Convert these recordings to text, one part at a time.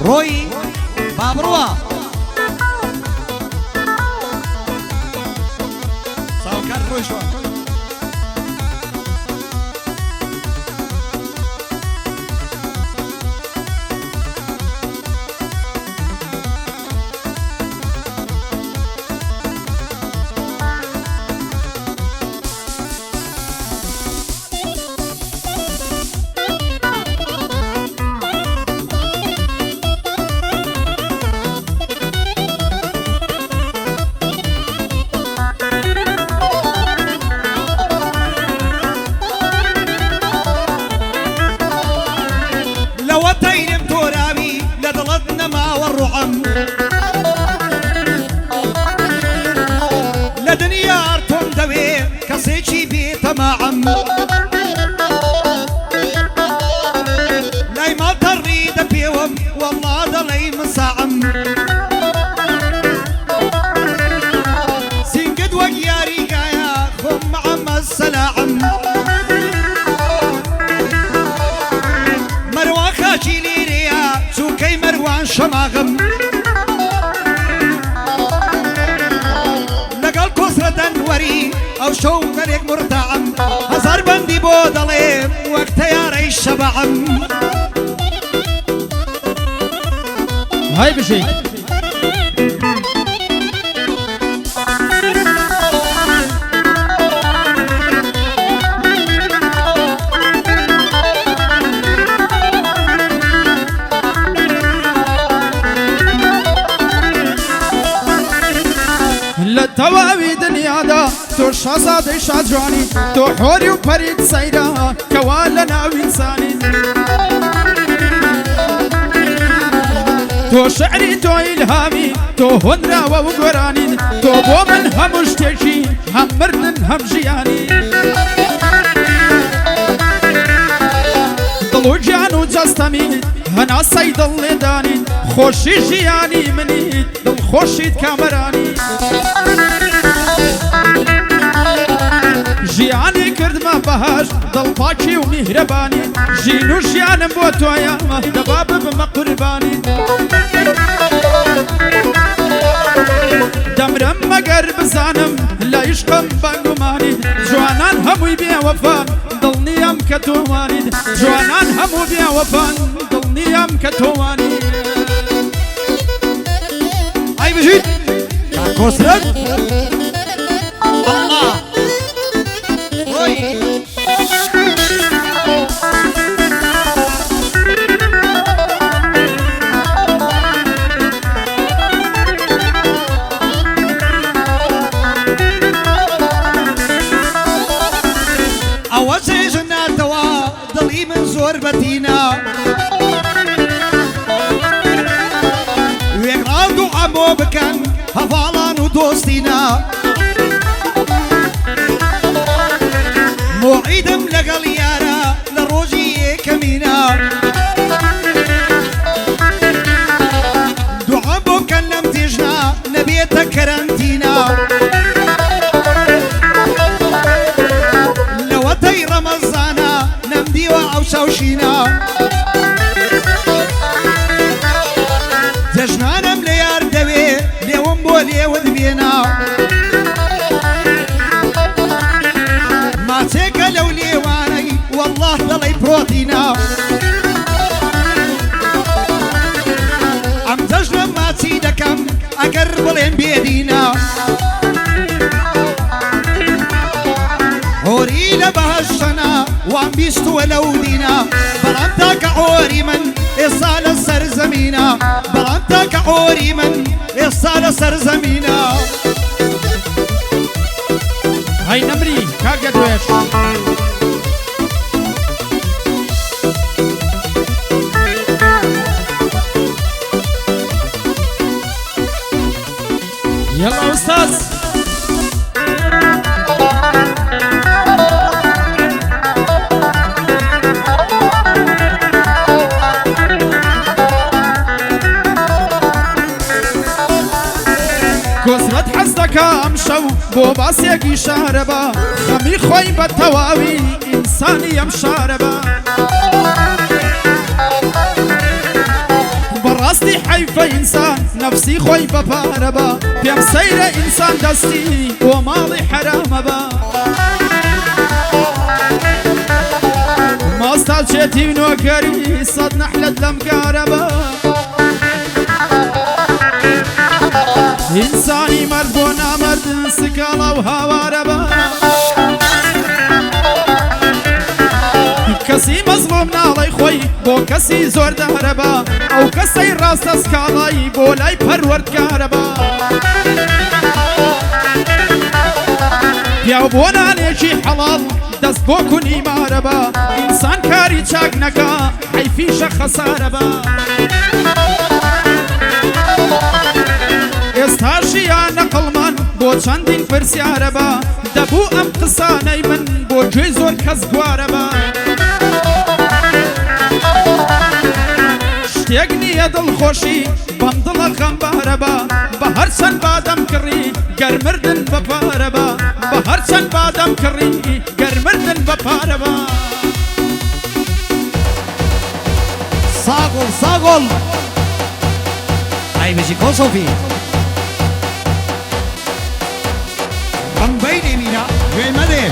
روي بابروا ساوكار روي شو لدنيا ارتم دوي كسيشي بي تماعم لاي ما تريد بيوم والله ضلي مساعم سينقد وقياري قايا خم عم السلاعم مروان خاشي ليريا سوكي مروان شماغم او شو قريك مرتعم هزار بندي بودلي وقت يا ريش شبعم هاي بشي لتواوي دنيا دا تو شازادي شاجواني تو حوري وبريد سيرا كوالنا وإنساني تو شعري تو إلهامي تو هنرا وقراني تو بومن هم اشتشي هم مردن هم جياني ضلو جانو جستمي هنا سيد اللداني خوشي جياني مني دل خوشي كامراني جياني كرد ما بهاش ضل باكي ومهرباني جينو جيانا بوتو يا دباب بمقرباني دمرم مقرب زانم لا يشقم بانقماني جوانان همو يبيع وفان ضلني ام كتواني جوانان همو بيع وفان ضلني ام كتواني هاي بجيت كوسرت الله روي أوسي جنات توا ضلي من زور بتينا ويقرالدو عمو بكن هفالان ودوستينا موعدم لقل يارا لروجي كمينا دعا بكن لم تجنا نبيتك كرنتينا لوتي رمضانا نمديوا أو شوشينا ججنانا مليار دوي ليوم بولي وذبينا ما تيكا لو ليواني والله ضلي بروتينا عم تجنا ما تيدكم أقرب لين بيدينا عوري لبهشنا وعم بيستوى لودينا برامتك عوري من إصال السر زمينا برامتك عوري من إصال السر زمينا هاي نمري كاقد ويش يلا أستاذ كسرت حزتك أمشو بو باسيكي شاربا خمي خوي بالتواوي إنساني يمشاربا براس فإنسان نفسي خوي بباربا بيم سير إنسان دستي وماضي حرام با ما استاذ ونوكري صد نحلة لمقاربا إنساني مرد ونامرد سكالا وهواربا كسي مظلوم ناڵی خۆی بۆ کەسی زۆر دارەبا ئەو کەسەی ڕاستە سکاڵایی بۆ لای پەروەردگارەبا پیاو بۆ نانێکی حەڵاڵ دەست بۆ کونی مارەبا ئینسان کاری چاک نەکا حەیفیشە خەسارەبا ئێستا ژیان نەقڵمان بۆ چەندین پرسیارەبا دەبوو ئەم قسانەی من بۆ گوێی زۆر کەس گوارەبا شتێک نییە دڵخۆشی بەم دڵە غەمبارەبا بە هەرچەند بادەم کڕی گەرمردن بە پارەبا بە هەرچەند بادەم کڕی گەرمردن بە پارەبا ساغڵ ساغڵ ئایبژی کۆسۆفی بەمبەی دێمینە گوێ مەدێ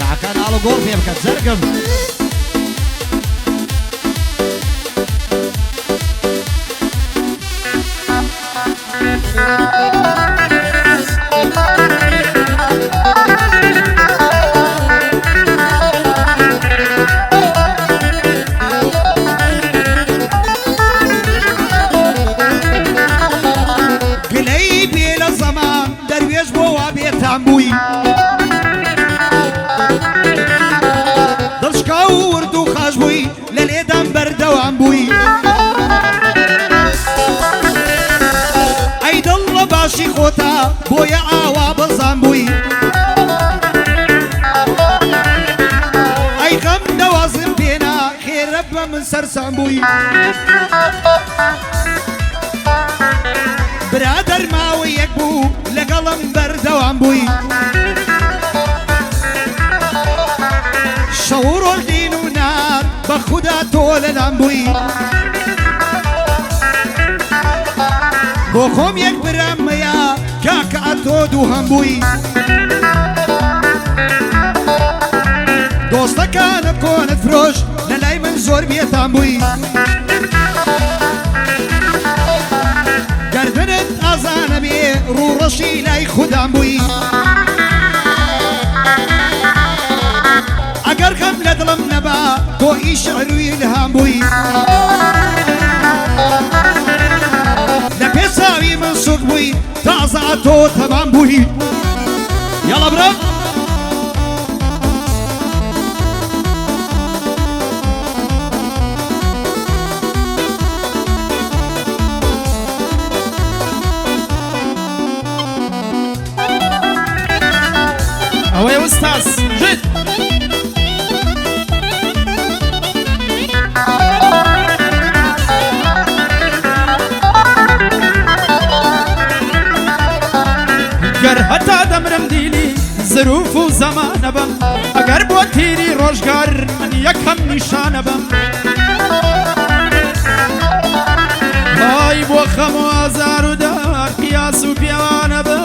کاکان ئاڵە گۆڕ پێ بکەت زەرگم گلەی بێ لە زەمان دەروێش بۆ وا بێتان بووی دڵشکا و ورد و خاش بووی لە لێدان بەردەوام بووی ئەی دڵ لە باشی خۆتا بۆیە ئاوا بەزان بووی ئەی غەم دەوازم پێنا خێرە بە من سەرسان بووی برادەر ماوەی یەک بوو لەگەڵم بەردەوام بووی شەو و ڕۆژ دین و نار بە خودا تۆ لەلام بووی بۆ خۆم یەک برامەیە کاکە ئەتۆ دوو هەم بووی دۆستەکانە کۆنت فرۆش لە لای من زۆر بێتان بووی گەردنت ئازانە بێ ڕوڕەشی لای خودام بووی ئەگەر خەم لە دڵم نەبا تۆ ئیش عروی لەهام بووی لە پێچاوی من سوک بووی تازە تۆ تەمام بووی یاڵە برە ئەوەی ئوستاز ژت گەر هەتا دەمرم دیلی زروف و زەمانە بم ئەگەر بۆ تیری ڕۆژگار من یەکەم نیشانە بم های بۆ خەم و ئازار و دار قیاس و پیاوانە بم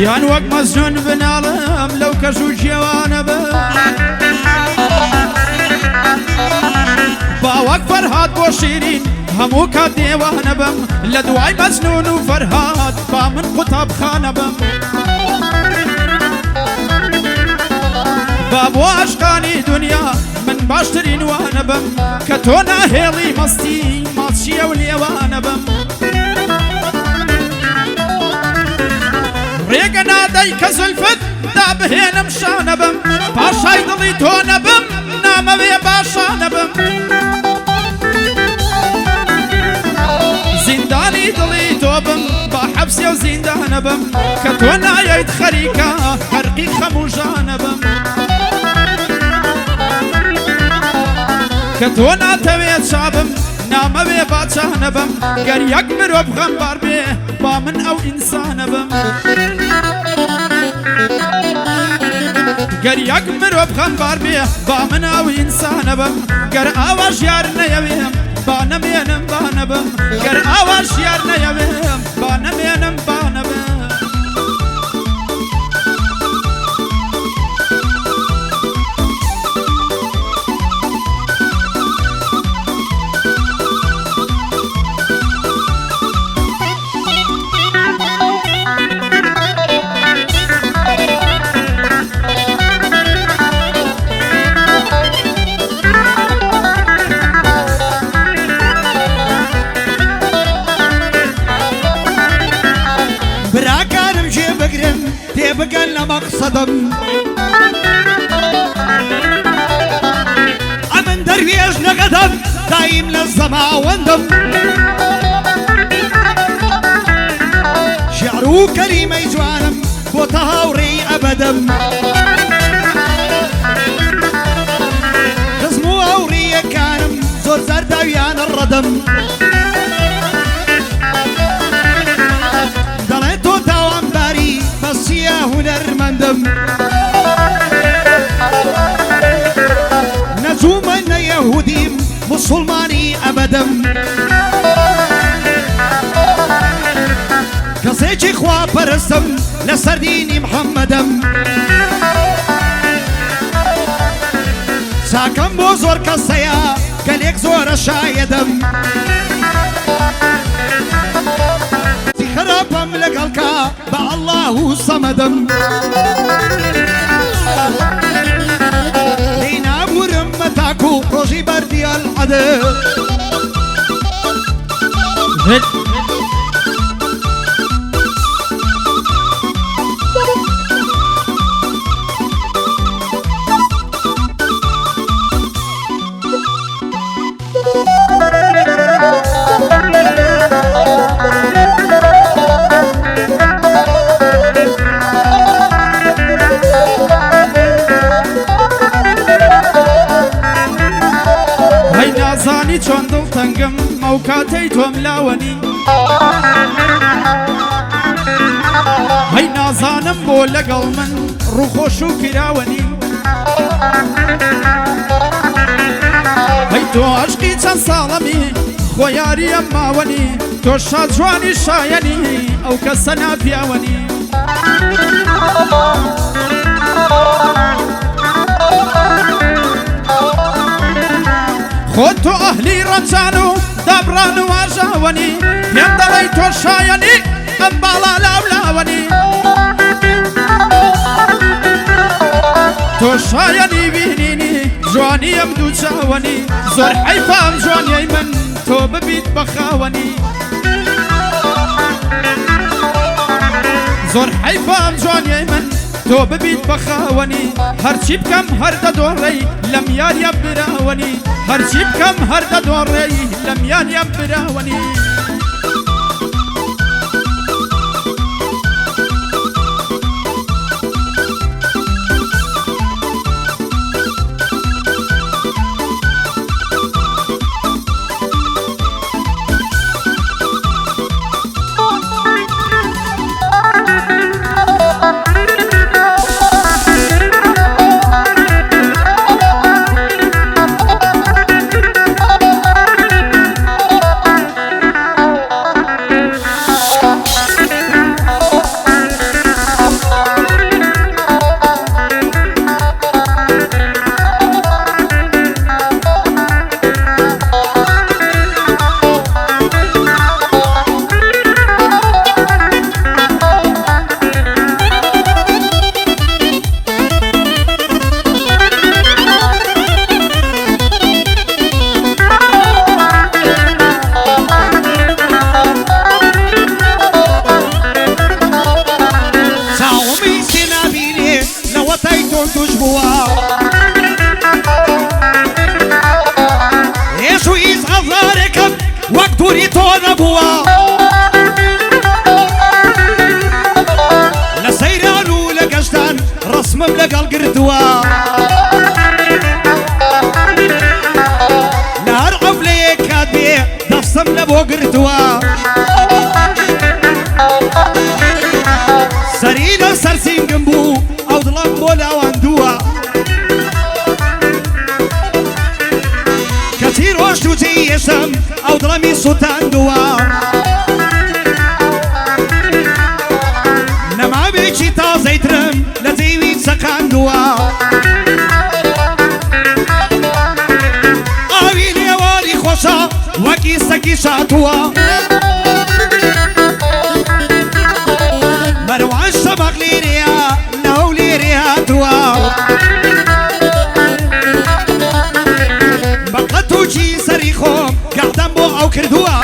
یان وەک مەزنون بناڵم لەو کەش و جێوانە بم باوەک فەرهاد بۆ شیرین هەموو کات دێوانە بم لە دوای مەزنون و فەرهاد با من قوتابخانە بم با بۆ عەشقانی دونیا من باشترین وانە بم کە تۆ ناهێڵی مەستی ماچیە و لێوانە بم ڕێگە نادەی کە زولفت دابهێنم شانە بم پاشای دڵی تۆ نەبم نامەوێ باشانە بم زیندانی دڵی تۆ بم با حەبسێ و زیندانە بم کە تۆ نایەیت خەریکە هەرقی خەم و ژانە بم کە تۆ ناتەوێت شابم نامەوێ باچانە بم گەر یەک مرۆڤ غەمبار بێ با من ئەو ئینسانە بم گەر یەک مرۆڤ خەمبار بێ با من ئەو ئینسانە بم گەر ئاواش یار نەیەوێم با نەمێنم با نەبم گەر ئاواش یار نەیەوێم با نەمێنم با نەبم تێبگەن لە مەقسەدم ئەمن دەروێژ نەگەدەم دایم لە زەماوەندم شیعر و کەلیمەی جوانم بۆتە هاوڕێی ئەبەدەم خزم و هاوڕێیەکانم زۆر زەرداویانە ڕەدەم دەڵێن تۆ تاوانباری بەسیە هونەرمەندم نەجوومە نە یەهودیم موسڵمانی ئەبەدەم کەسێکی خواپەرستم لەسەر دینی محەممەدەم چاکەم بۆ زۆر کەسەیە گەلێک زۆرە شایەدەم خراپم لەگەڵکە بە ئەڵڵاه و سەمەدەم لێی نابورم مەتاکو ڕۆژی بەردی ئەلعەدە زانی چۆن دڵتەنگم ئەو کاتەی تۆم لاوەنی هەی نازانم بۆ لەگەڵ من ڕووخۆش و کراوەنی هەی تۆ عەشقی چەند ساڵەمی خۆ یاری ئەم ماوەنی تۆ شاجوانی شایەنی ئەو کەسە ناپیاوەنی خۆ تۆ ئەهلی ڕەمزان و دابڕان و ئاژاوەنی پێم دەڵێی تۆ شایەنی ئەم باڵا لاولاوەنی تۆ شایەنی بینینی جوانی ئەم دوو چاوەنی زۆر حەیفە ئەم جوانیەی من تۆ ببیت بە خاوەنی زۆر حەیفە ئەم جوانیەی من تۆ ببیت بە خاوەنی هەرچی بکەم هەر دەدۆڕێی لەم یاریە براوەنی هەرچی بکەم هەر دەدۆڕێی لەم یاریە براوەنی دووری تۆ نەبووە لە سەیران و لە گەشتان ڕسمم لەگەڵ گرتووە لە هەر عەفلەیەک کات بێ دەستم لە بۆ گرتووە سەری لە سەر سینگم بوو ئەو دڵم بۆ لاواندووە خۆشی یەشەم ئەو دڵەمی سوتاندووە نەماوێکی تازەیترم لە جێوی چەقاندووە ئاوی لێواری خۆشە وەکی سەکی شاتووە مەروان شەبەق لێرەیە ناو لێرێ هاتووە بەقەت و چی سەری خۆم گەڵدەم بۆ ئەو کردووە